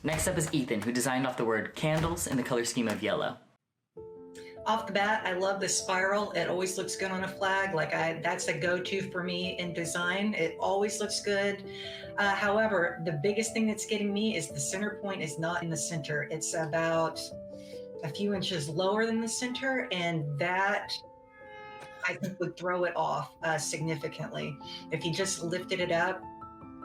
Next up is Ethan, who designed off the word candles in the color scheme of yellow. Off the bat, I love the spiral. It always looks good on a flag. That's a go-to for me in design. It always looks good. However, the biggest thing that's getting me is the center point is not in the center. It's about a few inches lower than the center, and that I think would throw it off significantly. If you just lifted it up,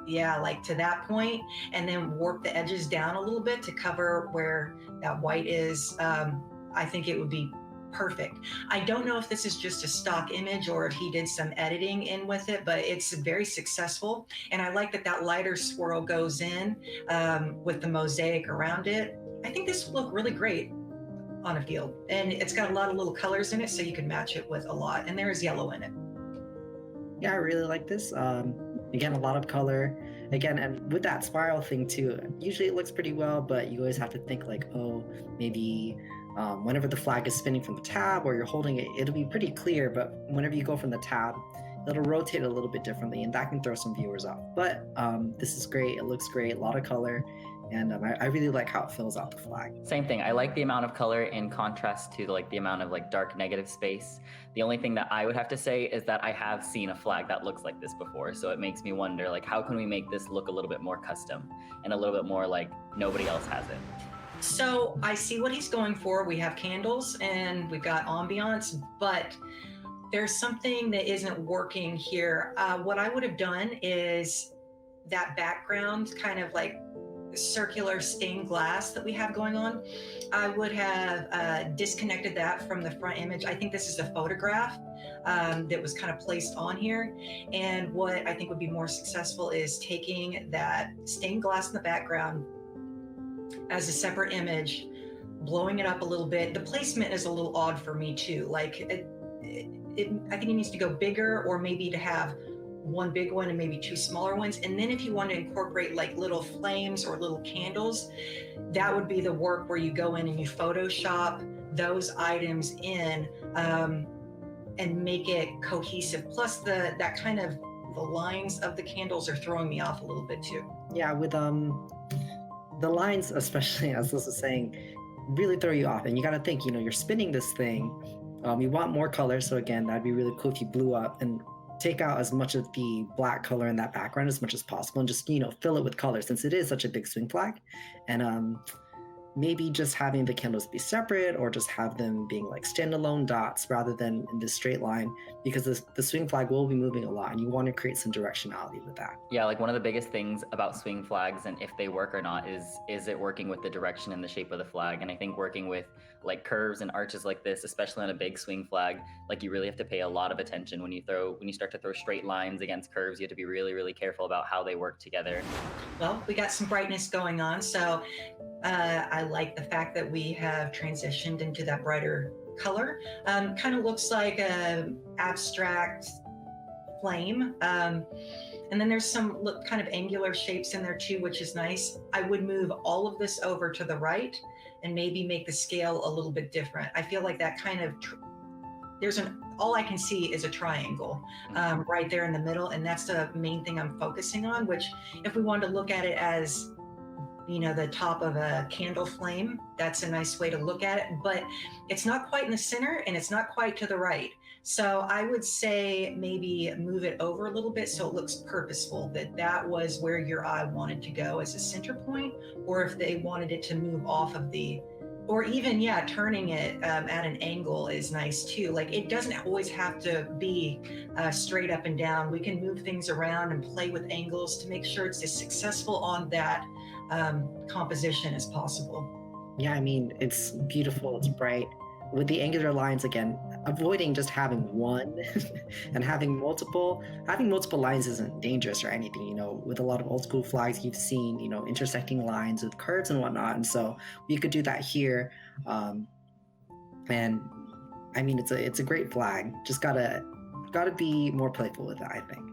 yeah, like to that point, and then warp the edges down a little bit to cover where that white is, I think it would be perfect. I don't know if this is just a stock image or if he did some editing in with it, but it's very successful. And I like that lighter swirl goes in with the mosaic around it. I think this will look really great on a field. And it's got a lot of little colors in it, so you can match it with a lot. And there is yellow in it. Yeah, I really like this. Again, a lot of color. Again, and with that spiral thing too, usually it looks pretty well, but you always have to think like, oh, maybe whenever the flag is spinning from the tab or you're holding it, it'll be pretty clear, but whenever you go from the tab, it'll rotate a little bit differently, and that can throw some viewers off. But this is great. It looks great. A lot of color. And I really like how it fills out the flag. Same thing. I like the amount of color in contrast to the amount of dark negative space. The only thing that I would have to say is that I have seen a flag that looks like this before, so it makes me wonder how can we make this look a little bit more custom and a little bit more like nobody else has it. So I see what he's going for. We have candles and we've got ambiance, but there's something that isn't working here. What I would have done is that background kind of circular stained glass that we have going on, I would have disconnected that from the front image. I think this is a photograph that was kind of placed on here. And what I think would be more successful is taking that stained glass in the background as a separate image, blowing it up a little bit. The placement is a little odd for me too. I think it needs to go bigger, or maybe to have one big one and maybe two smaller ones. And then if you want to incorporate little flames or little candles, that would be the work where you go in and you Photoshop those items in and make it cohesive. Plus the lines of the candles are throwing me off a little bit too. Yeah, with the lines, especially as Liz was saying, really throw you off. And you got to think, you're spinning this thing. You want more color. So again, that'd be really cool if you blew up and take out as much of the black color in that background as much as possible, and just fill it with color, since it is such a big swing flag. And maybe just having the candles be separate, or just have them being standalone dots rather than in this straight line, because the swing flag will be moving a lot and you want to create some directionality with that. Yeah, one of the biggest things about swing flags and if they work or not is it working with the direction and the shape of the flag. And I think working with curves and arches like this, especially on a big swing flag, you really have to pay a lot of attention when you start to throw straight lines against curves. You have to be really, really careful about how they work together. Well, we got some brightness going on, so I like the fact that we have transitioned into that brighter color. Kind of looks like an abstract flame. And then there's some kind of angular shapes in there too, which is nice. I would move all of this over to the right and maybe make the scale a little bit different. I feel like that kind of, all I can see is a triangle right there in the middle. And that's the main thing I'm focusing on, which if we wanted to look at it as the top of a candle flame, that's a nice way to look at it, but it's not quite in the center and it's not quite to the right. So I would say maybe move it over a little bit so it looks purposeful, that was where your eye wanted to go as a center point, or if they wanted it to move off of or even, turning it at an angle is nice too. It doesn't always have to be straight up and down. We can move things around and play with angles to make sure it's as successful on that composition as possible. Yeah, I mean, it's beautiful, it's bright. With the angular lines, again, avoiding just having one and having multiple lines isn't dangerous or anything. With a lot of old school flags, you've seen, intersecting lines with curves and whatnot. And so you could do that here. And I mean, it's a great flag. Just gotta be more playful with it, I think.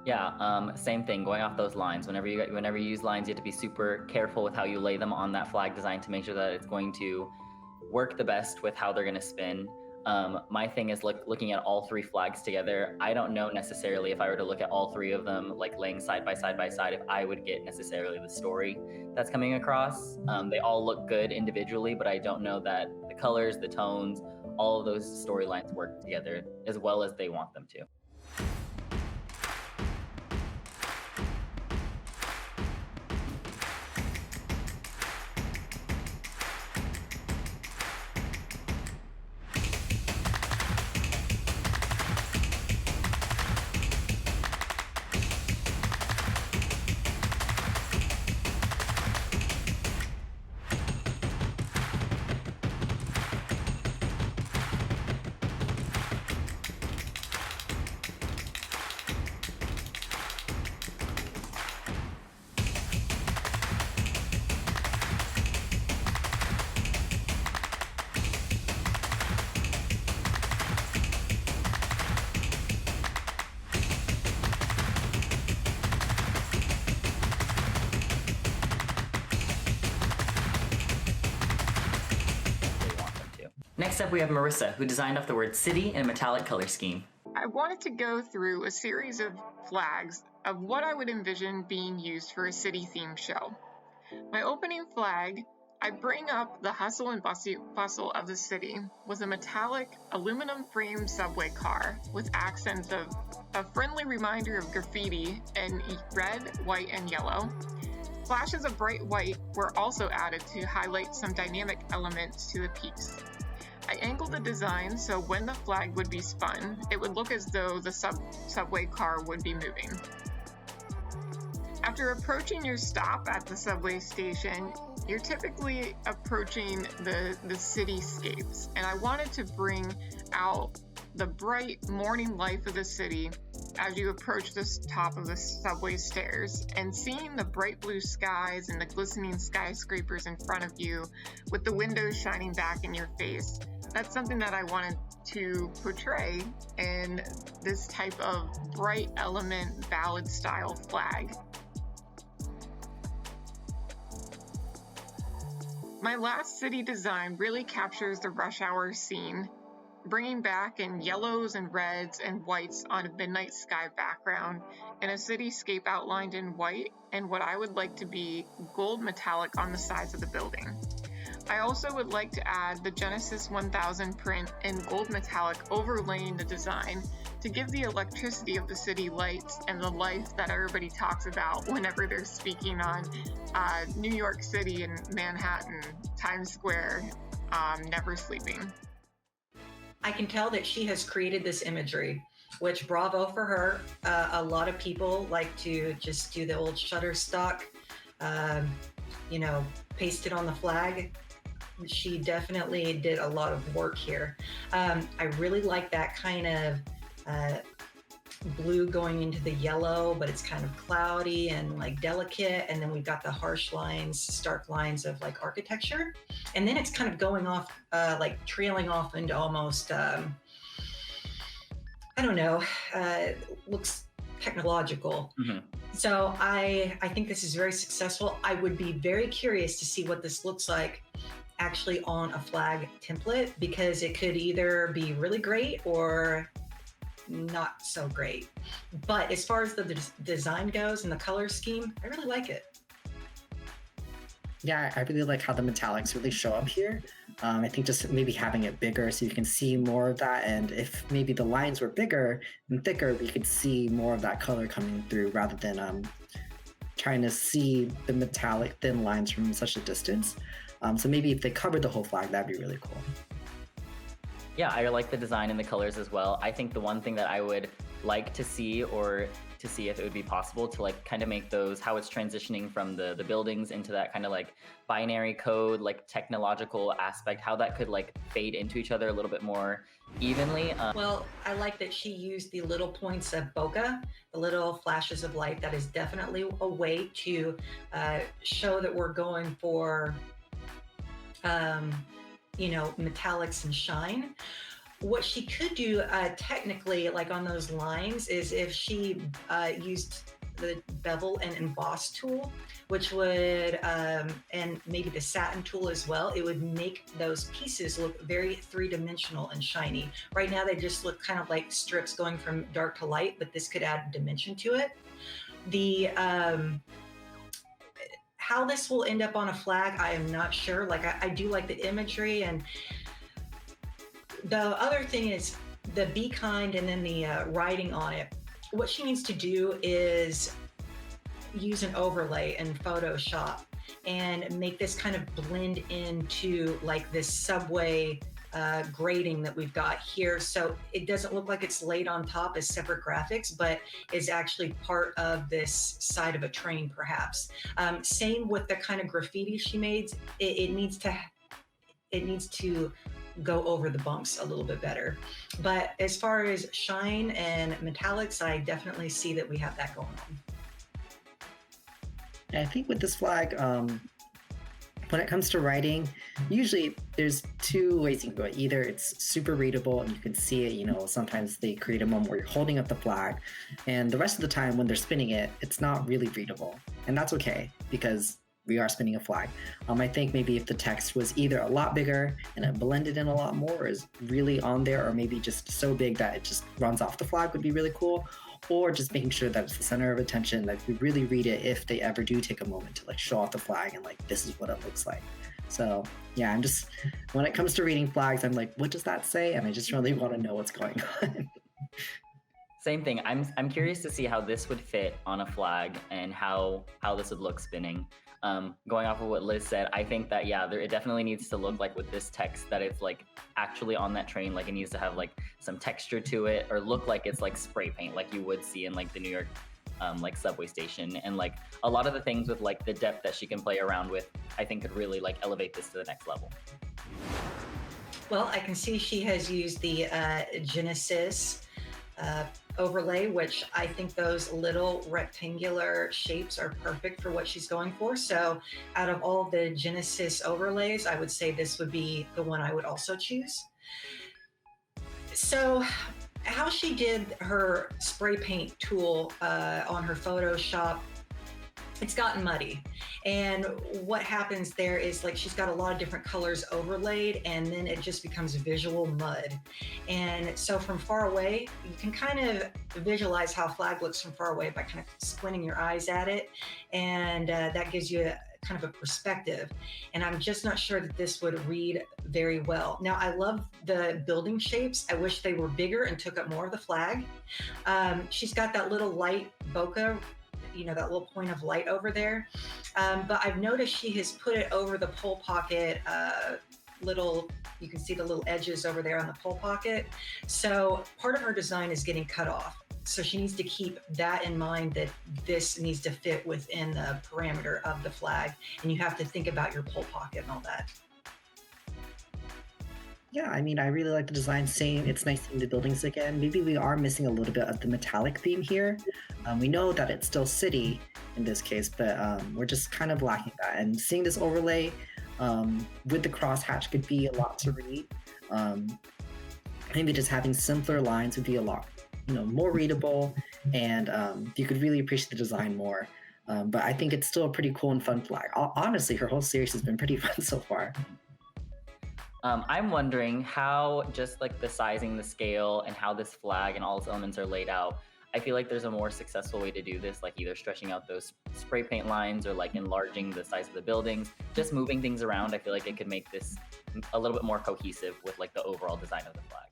Yeah, same thing, going off those lines. Whenever you use lines, you have to be super careful with how you lay them on that flag design to make sure that it's going to work the best with how they're going to spin. My thing is looking at all three flags together. I don't know necessarily if I were to look at all three of them, like laying side by side by side, if I would get necessarily the story that's coming across. They all look good individually, but I don't know that the colors, the tones, all of those storylines work together as well as they want them to. Next up, we have Marissa, who designed off the word city in a metallic color scheme. I wanted to go through a series of flags of what I would envision being used for a city theme show. My opening flag, I bring up the hustle and bustle of the city with a metallic aluminum frame subway car with accents of a friendly reminder of graffiti in red, white, and yellow. Flashes of bright white were also added to highlight some dynamic elements to the piece. I angled the design so when the flag would be spun, it would look as though the subway car would be moving. After approaching your stop at the subway station, you're typically approaching the cityscapes, and I wanted to bring out the bright morning life of the city as you approach the top of the subway stairs, and seeing the bright blue skies and the glistening skyscrapers in front of you with the windows shining back in your face. That's something that I wanted to portray in this type of bright element ballad style flag. My last city design really captures the rush hour scene, bringing back in yellows and reds and whites on a midnight sky background and a cityscape outlined in white and what I would like to be gold metallic on the sides of the building. I also would like to add the Genesis 1000 print in gold metallic overlaying the design to give the electricity of the city lights and the life that everybody talks about whenever they're speaking on New York City and Manhattan, Times Square, never sleeping. I can tell that she has created this imagery, which bravo for her. A lot of people like to just do the old Shutterstock, paste it on the flag. She definitely did a lot of work here. I really like that kind of blue going into the yellow, but it's kind of cloudy and like delicate. And then we've got the harsh lines, stark lines of like architecture. And then it's kind of going off, like trailing off into almost, looks technological. Mm-hmm. So I think this is very successful. I would be very curious to see what this looks like actually on a flag template, because it could either be really great or not so great. But as far as the design goes and the color scheme, I really like it. Yeah, I really like how the metallics really show up here. I think just maybe having it bigger so you can see more of that, and if maybe the lines were bigger and thicker, we could see more of that color coming through rather than trying to see the metallic thin lines from such a distance. So maybe if they covered the whole flag, that'd be really cool. Yeah, I like the design and the colors as well. I think the one thing that I would like to see, or to see if it would be possible to like kind of make those, how it's transitioning from the buildings into that kind of like binary code, like technological aspect, how that could like fade into each other a little bit more evenly. Well, I like that she used the little points of bokeh, the little flashes of light. That is definitely a way to show that we're going for metallics and shine. What she could do technically, like on those lines, is if she used the bevel and emboss tool, which would, and maybe the satin tool as well, it would make those pieces look very three-dimensional and shiny. Right now, they just look kind of like strips going from dark to light, but this could add dimension to it. The how this will end up on a flag, I am not sure. Like I do like the imagery, and the other thing is the be kind and then the writing on it. What she needs to do is use an overlay in Photoshop and make this kind of blend into like this subway grading that we've got here. So it doesn't look like it's laid on top as separate graphics, but is actually part of this side of a train, perhaps. Same with the kind of graffiti she made. It needs to go over the bumps a little bit better. But as far as shine and metallics, I definitely see that we have that going on. And I think with this flag, when it comes to writing, usually there's two ways you can go. Either it's super readable and you can see it, sometimes they create a moment where you're holding up the flag, and the rest of the time when they're spinning it, it's not really readable. And that's okay, because we are spinning a flag. I think maybe if the text was either a lot bigger and it blended in a lot more, or is really on there, or maybe just so big that it just runs off the flag would be really cool. Or just making sure that it's the center of attention, that we really read it if they ever do take a moment to like show off the flag and like, this is what it looks like. So yeah, when it comes to reading flags, I'm like, what does that say? And I just really want to know what's going on. Same thing. I'm curious to see how this would fit on a flag and how this would look spinning. Going off of what Liz said, I think that, it definitely needs to look like with this text that it's like actually on that train. Like it needs to have like some texture to it, or look like it's like spray paint, like you would see in like the New York like subway station. And like a lot of the things with like the depth that she can play around with, I think could really like elevate this to the next level. Well, I can see she has used the Genesis overlay, which I think those little rectangular shapes are perfect for what she's going for. So out of all the Genesis overlays, I would say this would be the one I would also choose. So how she did her spray paint tool on her Photoshop, it's gotten muddy. And what happens there is like she's got a lot of different colors overlaid, and then it just becomes visual mud. And so from far away, you can kind of visualize how a flag looks from far away by kind of squinting your eyes at it. And that gives you kind of a perspective. And I'm just not sure that this would read very well. Now, I love the building shapes. I wish they were bigger and took up more of the flag. She's got that little light bokeh, that little point of light over there. But I've noticed she has put it over the pole pocket, you can see the little edges over there on the pole pocket. So part of her design is getting cut off. So she needs to keep that in mind, that this needs to fit within the parameter of the flag. And you have to think about your pole pocket and all that. Yeah, I really like the design. It's nice seeing the buildings again. Maybe we are missing a little bit of the metallic theme here. We know that it's still city in this case, but we're just kind of lacking that. And seeing this overlay with the crosshatch could be a lot to read. Maybe just having simpler lines would be a lot, more readable, and you could really appreciate the design more. But I think it's still a pretty cool and fun flag. Honestly, her whole series has been pretty fun so far. I'm wondering how just like the sizing, the scale, and how this flag and all its elements are laid out. I feel like there's a more successful way to do this, like either stretching out those spray paint lines or like enlarging the size of the buildings, just moving things around. I feel like it could make this a little bit more cohesive with like the overall design of the flag.